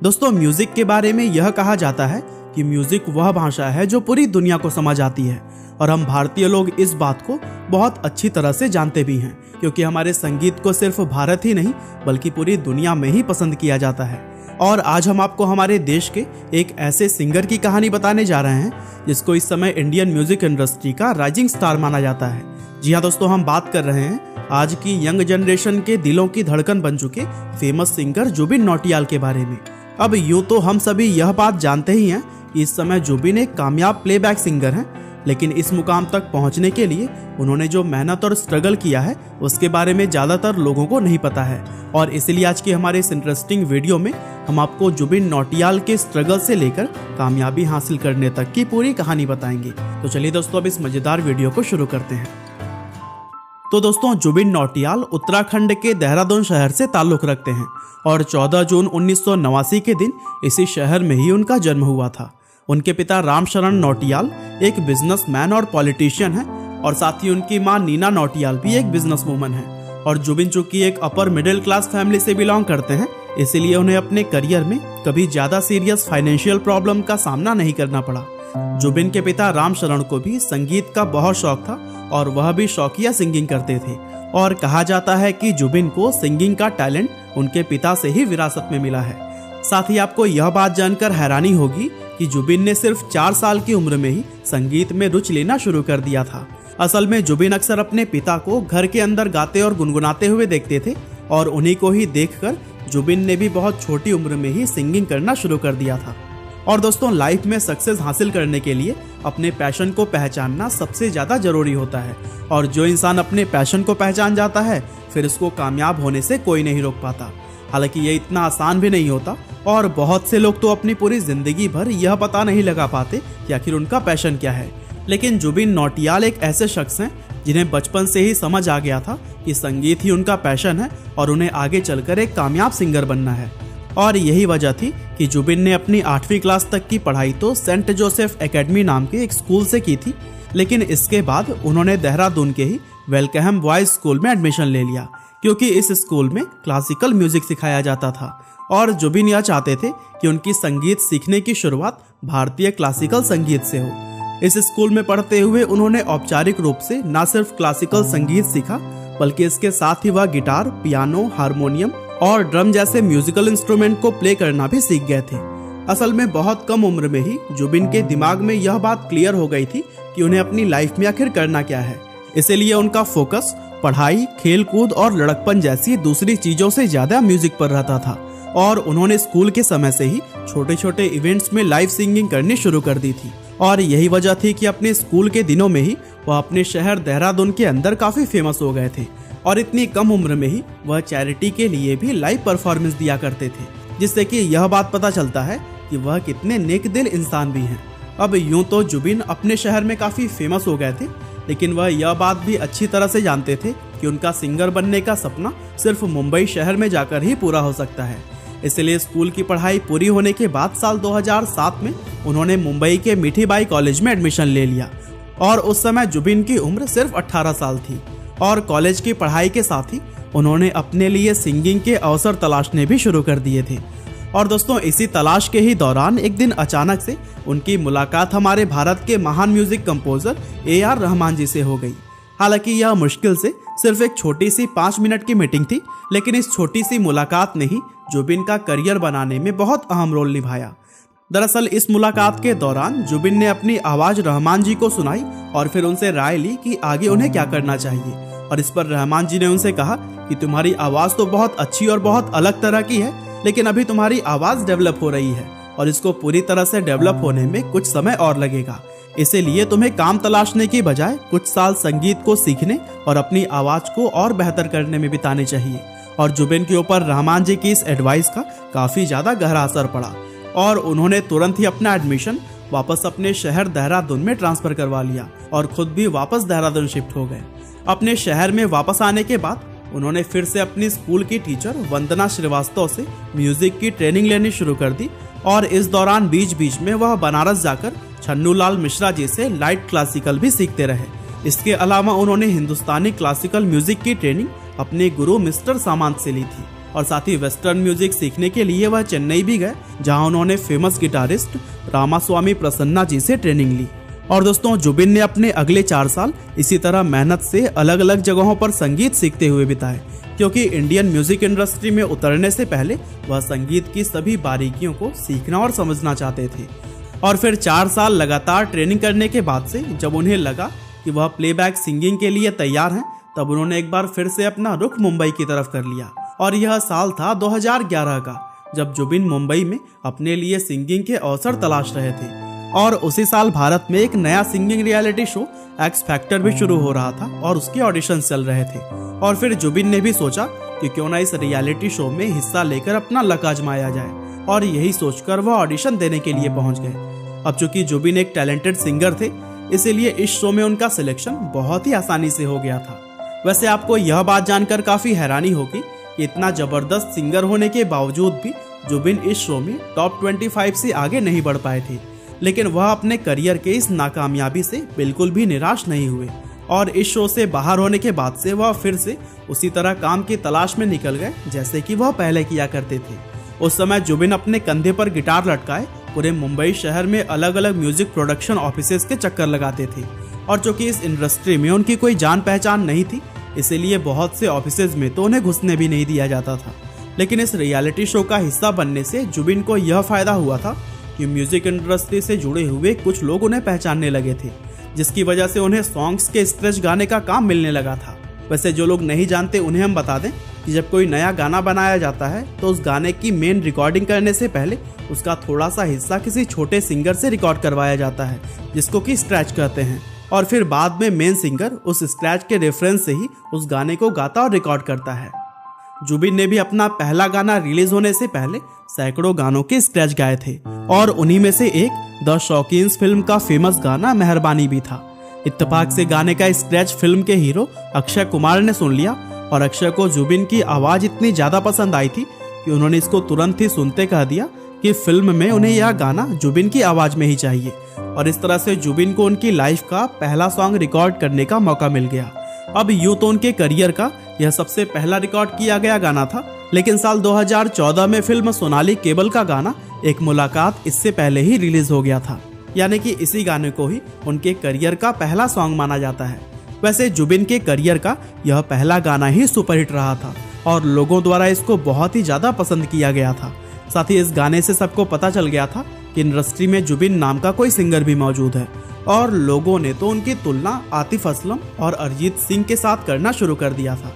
दोस्तों, म्यूजिक के बारे में यह कहा जाता है कि म्यूजिक वह भाषा है जो पूरी दुनिया को समझ आती है और हम भारतीय लोग इस बात को बहुत अच्छी तरह से जानते भी हैं, क्योंकि हमारे संगीत को सिर्फ भारत ही नहीं बल्कि पूरी दुनिया में ही पसंद किया जाता है। और आज हम आपको हमारे देश के एक ऐसे सिंगर की कहानी बताने जा रहे हैं जिसको इस समय इंडियन म्यूजिक इंडस्ट्री का राइजिंग स्टार माना जाता है। जी हाँ दोस्तों, हम बात कर रहे हैं आज की यंग जनरेशन के दिलों की धड़कन बन चुके फेमस सिंगर जुबिन नौटियाल के बारे में। अब यूँ तो हम सभी यह बात जानते ही हैं कि इस समय जुबिन एक कामयाब प्लेबैक सिंगर हैं, लेकिन इस मुकाम तक पहुंचने के लिए उन्होंने जो मेहनत और स्ट्रगल किया है उसके बारे में ज़्यादातर लोगों को नहीं पता है। और इसलिए आज की हमारे इस इंटरेस्टिंग वीडियो में हम आपको जुबिन नौटियाल के स्ट्रगल से लेकर कामयाबी हासिल करने तक की पूरी कहानी बताएंगे। तो चलिए दोस्तों, अब इस मज़ेदार वीडियो को शुरू करते हैं। तो दोस्तों, जुबिन नौटियाल उत्तराखंड के देहरादून शहर से ताल्लुक़ रखते हैं और 14 जून 1989 के दिन इसी शहर में ही उनका जन्म हुआ था। उनके पिता रामशरण नौटियाल एक बिजनेसमैन और पॉलिटिशियन हैं और साथ ही उनकी मां नीना नौटियाल भी एक बिजनेस वूमन है। और जुबिन चूंकि एक अपर मिडिल क्लास फैमिली से बिलोंग करते हैं, इसीलिए उन्हें अपने करियर में कभी ज़्यादा सीरियस फाइनेंशियल प्रॉब्लम का सामना नहीं करना पड़ा। जुबिन के पिता रामशरण को भी संगीत का बहुत शौक था और वह भी शौकिया सिंगिंग करते थे। और कहा जाता है कि जुबिन को सिंगिंग का टैलेंट उनके पिता से ही विरासत में मिला है। साथ ही आपको यह बात जानकर हैरानी होगी कि जुबिन ने सिर्फ 4 साल की उम्र में ही संगीत में रुचि लेना शुरू कर दिया था। असल में जुबिन अक्सर अपने पिता को घर के अंदर गाते और गुनगुनाते हुए देखते थे और उन्हीं को ही देखकर जुबिन ने भी बहुत छोटी उम्र में ही सिंगिंग करना शुरू कर दिया था। और दोस्तों, लाइफ में सक्सेस हासिल करने के लिए अपने पैशन को पहचानना सबसे ज़्यादा ज़रूरी होता है और जो इंसान अपने पैशन को पहचान जाता है फिर उसको कामयाब होने से कोई नहीं रोक पाता। हालांकि ये इतना आसान भी नहीं होता और बहुत से लोग तो अपनी पूरी ज़िंदगी भर यह पता नहीं लगा पाते कि आखिर उनका पैशन क्या है। लेकिन जुबिन नौटियाल एक ऐसे शख्स हैं जिन्हें बचपन से ही समझ आ गया था कि संगीत ही उनका पैशन है और उन्हें आगे चलकर एक कामयाब सिंगर बनना है। और यही वजह थी कि जुबिन ने अपनी 8वीं क्लास तक की पढ़ाई तो सेंट जोसेफ एकेडमी नाम के एक स्कूल से की थी, लेकिन इसके बाद उन्होंने देहरादून के ही वेलकहम बॉयज स्कूल में एडमिशन ले लिया, क्योंकि इस स्कूल में क्लासिकल म्यूजिक सिखाया जाता था और जुबिन यह चाहते थे कि उनकी संगीत सीखने की शुरुआत भारतीय क्लासिकल संगीत से हो। इस स्कूल में पढ़ते हुए उन्होंने औपचारिक रूप से न सिर्फ क्लासिकल संगीत सीखा बल्कि इसके साथ ही वह गिटार, पियानो, हारमोनियम और ड्रम जैसे म्यूजिकल इंस्ट्रूमेंट को प्ले करना भी सीख गए थे। असल में बहुत कम उम्र में ही जुबिन के दिमाग में यह बात क्लियर हो गई थी कि उन्हें अपनी लाइफ में आखिर करना क्या है। इसीलिए उनका फोकस पढ़ाई, खेल कूद और लड़कपन जैसी दूसरी चीज़ों से ज़्यादा म्यूजिक पर रहता था और उन्होंने स्कूल के समय से ही छोटे छोटे इवेंट्स में लाइव सिंगिंग करनी शुरू कर दी थी। और यही वजह थी कि अपने स्कूल के दिनों में ही वह अपने शहर देहरादून के अंदर काफ़ी फेमस हो गए थे और इतनी कम उम्र में ही वह चैरिटी के लिए भी लाइव परफॉर्मेंस दिया करते थे, जिससे कि यह बात पता चलता है कि वह कितने नेक दिल इंसान भी हैं। अब यूं तो जुबिन अपने शहर में काफ़ी फेमस हो गए थे, लेकिन वह यह बात भी अच्छी तरह से जानते थे कि उनका सिंगर बनने का सपना सिर्फ मुंबई शहर में जाकर ही पूरा हो सकता है। इसलिए स्कूल की पढ़ाई पूरी होने के बाद साल 2007 में उन्होंने मुंबई के मीठीबाई कॉलेज में एडमिशन ले लिया और उस समय जुबिन की उम्र सिर्फ 18 साल थी। और कॉलेज की पढ़ाई के साथ ही उन्होंने अपने लिए सिंगिंग के अवसर तलाशने भी शुरू कर दिए थे। और दोस्तों, इसी तलाश के ही दौरान एक दिन अचानक से उनकी मुलाकात हमारे भारत के महान म्यूजिक कंपोजर AR रहमान जी से हो गई। हालांकि यह मुश्किल से सिर्फ एक छोटी सी 5 मिनट की मीटिंग थी, लेकिन इस छोटी सी मुलाकात ने ही जुबिन का करियर बनाने में बहुत अहम रोल निभाया। दरअसल इस मुलाकात के दौरान जुबिन ने अपनी आवाज़ रहमान जी को सुनाई और फिर उनसे राय ली कि आगे उन्हें क्या करना चाहिए। और इस पर रहमान जी ने उनसे कहा कि तुम्हारी आवाज़ तो बहुत अच्छी और बहुत अलग तरह की है, लेकिन अभी तुम्हारी आवाज़ डेवलप हो रही है और इसको पूरी तरह से डेवलप होने में कुछ समय और लगेगा। इसीलिए तुम्हें काम तलाशने की बजाय कुछ साल संगीत को सीखने और अपनी आवाज़ को और बेहतर करने में बिताने चाहिए। और जुबिन के ऊपर रहमान जी की इस एडवाइस का काफ़ी ज़्यादा गहरा असर पड़ा और उन्होंने तुरंत ही अपना एडमिशन वापस अपने शहर देहरादून में ट्रांसफ़र करवा लिया और खुद भी वापस देहरादून शिफ्ट हो गए। अपने शहर में वापस आने के बाद उन्होंने फिर से अपनी स्कूल की टीचर वंदना श्रीवास्तव से म्यूजिक की ट्रेनिंग लेनी शुरू कर दी और इस दौरान बीच बीच में वह बनारस जाकर छन्नूलाल मिश्रा जी से लाइट क्लासिकल भी सीखते रहे। इसके अलावा उन्होंने हिंदुस्तानी क्लासिकल म्यूजिक की ट्रेनिंग अपने गुरु मिस्टर सामंत से ली थी और साथ ही वेस्टर्न म्यूजिक सीखने के लिए वह चेन्नई भी गए, जहां उन्होंने फेमस गिटारिस्ट रामास्वामी प्रसन्ना जी से ट्रेनिंग ली। और दोस्तों, जुबिन ने अपने अगले 4 साल इसी तरह मेहनत से अलग अलग जगहों पर संगीत सीखते हुए बिताए, क्योंकि इंडियन म्यूजिक इंडस्ट्री में उतरने से पहले वह संगीत की सभी बारीकियों को सीखना और समझना चाहते थे। और फिर 4 साल लगातार ट्रेनिंग करने के बाद से जब उन्हें लगा कि वह प्लेबैक सिंगिंग के लिए तैयार हैं, तब उन्होंने एक बार फिर से अपना रुख मुंबई की तरफ कर लिया। और यह साल था 2011 का, जब जुबिन मुंबई में अपने लिए सिंगिंग के अवसर तलाश रहे थे। और उसी साल भारत में एक नया singing reality show x factor भी शुरू हो रहा था और उसके ऑडिशन चल रहे थे। और फिर जुबिन ने भी सोचा कि क्यों ना इस रियलिटी शो में हिस्सा लेकर अपना लक आजमाया जाए, और यही सोचकर वह ऑडिशन देने के लिए पहुंच गए। अब चूंकि जुबिन एक टैलेंटेड सिंगर थे, इसीलिए इस शो में उनका सिलेक्शन बहुत ही आसानी से हो गया था। वैसे आपको यह बात जानकर काफी हैरानी होगी कि इतना जबरदस्त सिंगर होने के बावजूद भी जुबिन इस शो में टॉप 25 से आगे नहीं बढ़ पाए थे। लेकिन वह अपने करियर के इस नाकामयाबी से बिल्कुल भी निराश नहीं हुए, और इस शो से बाहर होने के बाद से वह फिर से उसी तरह काम की तलाश में निकल गए जैसे कि वह पहले किया करते थे। उस समय जुबिन अपने कंधे पर गिटार लटकाए पूरे मुंबई शहर में अलग अलग म्यूजिक प्रोडक्शन ऑफिसेज के चक्कर लगाते थे। और चूंकि इस इंडस्ट्री में उनकी कोई जान पहचान नहीं थी, इसीलिए बहुत से ऑफिसेज में तो उन्हें घुसने भी नहीं दिया जाता था। लेकिन इस रियलिटी शो का हिस्सा बनने से जुबिन को यह फायदा हुआ था कि म्यूजिक इंडस्ट्री से जुड़े हुए कुछ लोग उन्हें पहचानने लगे थे, जिसकी वजह से उन्हें सॉन्ग्स के स्क्रैच गाने का काम मिलने लगा था। वैसे जो लोग नहीं जानते उन्हें हम बता दें कि जब कोई नया गाना बनाया जाता है तो उस गाने की मेन रिकॉर्डिंग करने से पहले उसका थोड़ा सा हिस्सा किसी छोटे सिंगर से रिकॉर्ड करवाया जाता है, जिसको कि स्क्रैच कहते हैं। और फिर बाद में मेन सिंगर उस स्क्रैच के रेफरेंस से ही उस गाने को गाता और रिकॉर्ड करता है। जुबिन ने भी अपना पहला गाना रिलीज होने से पहले सैकड़ों गानों के स्क्रैच गाए थे, और उन्हीं में से एक द शौकीन्स फिल्म का फेमस गाना मेहरबानी भी था। इत्तेफाक से गाने का स्क्रैच फिल्म के हीरो अक्षय कुमार ने सुन लिया, और अक्षय को जुबिन की आवाज इतनी ज्यादा पसंद आई थी कि उन्होंने इसको तुरंत ही सुनते कह दिया कि फिल्म में उन्हें यह गाना जुबिन की आवाज में ही चाहिए। और इस तरह से जुबिन को उनकी लाइफ का पहला सॉन्ग रिकॉर्ड करने का मौका मिल गया। अब यूं तो उनके करियर का यह सबसे पहला रिकॉर्ड किया गया गाना था, लेकिन साल 2014 में फिल्म सोनाली केबल का गाना एक मुलाकात इससे पहले ही रिलीज हो गया था, यानी कि इसी गाने को ही उनके करियर का पहला सॉन्ग माना जाता है। वैसे जुबिन के करियर का यह पहला गाना ही सुपरहिट रहा था और लोगों द्वारा इसको बहुत ही ज्यादा पसंद किया गया था। साथ ही इस गाने से सबको पता चल गया था कि इंडस्ट्री में जुबिन नाम का कोई सिंगर भी मौजूद है, और लोगों ने तो उनकी तुलना आतिफ असलम और अरिजीत सिंह के साथ करना शुरू कर दिया था।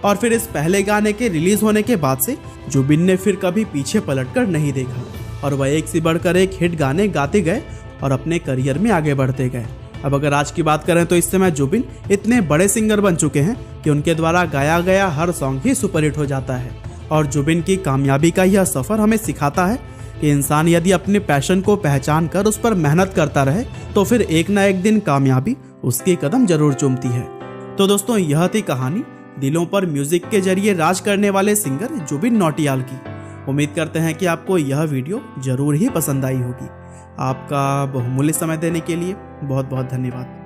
और फिर इस पहले गाने के रिलीज होने के बाद से जुबिन ने फिर कभी पीछे पलटकर नहीं देखा, और वह एक से बढ़कर एक हिट गाने गाते गए और अपने करियर में आगे बढ़ते गए। अब अगर आज की बात करें तो इस समय जुबिन इतने बड़े सिंगर बन चुके हैं कि उनके द्वारा गाया गया हर सॉन्ग ही सुपरहिट हो जाता है। और जुबिन की कामयाबी का यह सफर हमें सिखाता है कि इंसान यदि अपने पैशन को पहचान कर उस पर मेहनत करता रहे तो फिर एक ना एक दिन कामयाबी उसके कदम जरूर चूमती है। तो दोस्तों, यह थी कहानी दिलों पर म्यूजिक के जरिए राज करने वाले सिंगर जुबिन नौटियाल की। उम्मीद करते हैं कि आपको यह वीडियो जरूर ही पसंद आई होगी। आपका बहुमूल्य समय देने के लिए बहुत बहुत धन्यवाद।